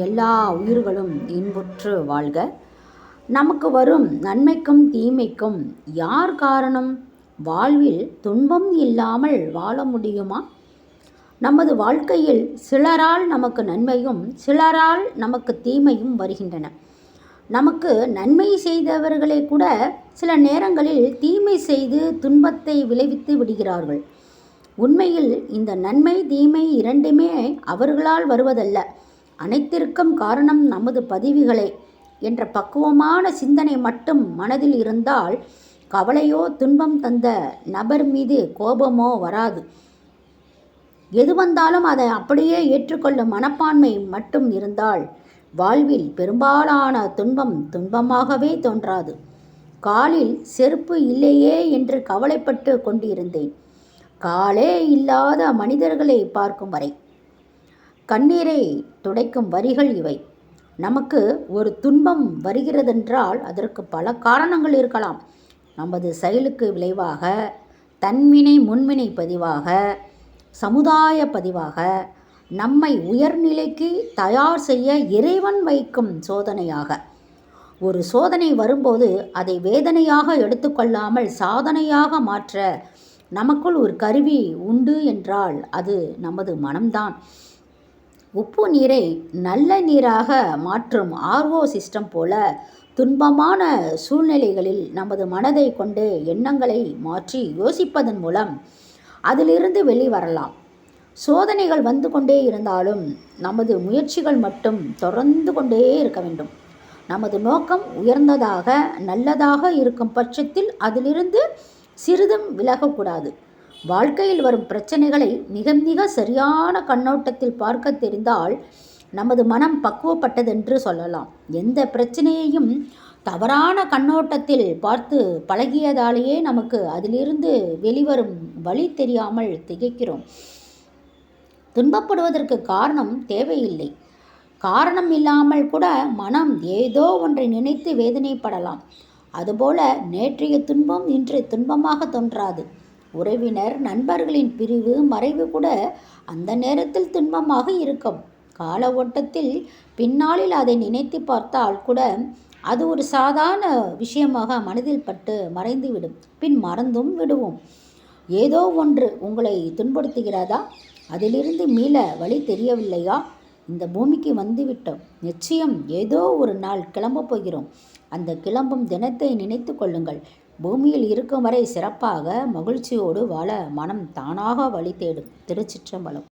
எல்லா உயிர்களும் இன்புற்று வாழ்க. நமக்கு வரும் நன்மைக்கும் தீமைக்கும் யார் காரணம்? வாழ்வில் துன்பம் இல்லாமல் வாழ முடியுமா? நமது வாழ்க்கையில் சிலரால் நமக்கு நன்மையும் சிலரால் நமக்கு தீமையும் வருகின்றன. நமக்கு நன்மை செய்தவர்களை கூட சில நேரங்களில் தீமை செய்து துன்பத்தை விளைவித்து விடுகிறார்கள். உண்மையில் இந்த நன்மை தீமை இரண்டுமே அவர்களால் வருவதல்ல. அனைத்திற்கும் காரணம் நமது பதிவுகளே என்ற பக்குவமான சிந்தனை மட்டும் மனதில் இருந்தால் கவலையோ துன்பம் தந்த நபர் மீது கோபமோ வராது. எது வந்தாலும் அதை அப்படியே ஏற்றுக்கொள்ளும் மனப்பான்மை மட்டும் இருந்தால் வாழ்வில் பெரும்பாலான துன்பம் துன்பமாகவே தோன்றாது. காலில் செருப்பு இல்லையே என்று கவலைப்பட்டு கொண்டிருந்தேன், காலே இல்லாத மனிதர்களை பார்க்கும் வரை. கண்ணீரை துடைக்கும் வரிகள் இவை. நமக்கு ஒரு துன்பம் வருகிறதென்றால் அதற்கு பல காரணங்கள் இருக்கலாம். நமது செயலுக்கு விளைவாக, தன்வினை முன்வினை பதிவாக, சமுதாய பதிவாக, நம்மை உயர்நிலைக்கு தயார் செய்ய இறைவன் வைக்கும் சோதனையாக. ஒரு சோதனை வரும்போது அதை வேதனையாக எடுத்துக்கொள்ளாமல் சாதனையாக மாற்ற நமக்குள் ஒரு கருவி உண்டு என்றால் அது நமது மனம்தான். உப்பு நீரை நல்ல நீராக மாற்றும் ஆர்ஓ சிஸ்டம் போல துன்பமான சூழ்நிலைகளில் நமது மனதை கொண்டு எண்ணங்களை மாற்றி யோசிப்பதன் மூலம் அதிலிருந்து வெளிவரலாம். சோதனைகள் வந்து கொண்டே இருந்தாலும் நமது முயற்சிகள் மட்டும் தொடர்ந்து கொண்டே இருக்க வேண்டும். நமது நோக்கம் உயர்ந்ததாக நல்லதாக இருக்கும் பட்சத்தில் அதிலிருந்து சிறிதும் விலகக்கூடாது. வாழ்க்கையில் வரும் பிரச்சனைகளை மிக மிக சரியான கண்ணோட்டத்தில் பார்க்க தெரிந்தால் நமது மனம் பக்குவப்பட்டதென்று சொல்லலாம். எந்த பிரச்சனையையும் தவறான கண்ணோட்டத்தில் பார்த்து பழகியதாலேயே நமக்கு அதிலிருந்து வெளிவரும் வழி தெரியாமல் திகைக்கிறோம். துன்பப்படுவதற்கு காரணம் தேவையில்லை. காரணம் இல்லாமல் கூட மனம் ஏதோ ஒன்றை நினைத்து வேதனைப்படலாம். அதுபோல நேற்றைய துன்பம் இன்று துன்பமாக தோன்றாது. உறவினர் நண்பர்களின் பிரிவு மறைவு கூட அந்த நேரத்தில் துன்பமாக இருக்கும். கால ஓட்டத்தில் பின்னாளில் அதை நினைத்து பார்த்தால் கூட அது ஒரு சாதாரண விஷயமாக மனதில் பட்டு மறைந்துவிடும். பின் மறந்தும் விடுவோம். ஏதோ ஒன்று உங்களை துன்படுத்துகிறதா? அதிலிருந்து மீள வழி தெரியவில்லையா? இந்த பூமிக்கு வந்துவிட்டோம். நிச்சயம் ஏதோ ஒரு நாள் கிளம்பப் போகிறோம். அந்த கிளம்பும் தினத்தை நினைத்து கொள்ளுங்கள். பூமியில் இருக்கும் வரை சிறப்பாக மகிழ்ச்சியோடு வாழ மனம் தானாக வழி தேடும். திருச்சிற்றம்பலம்.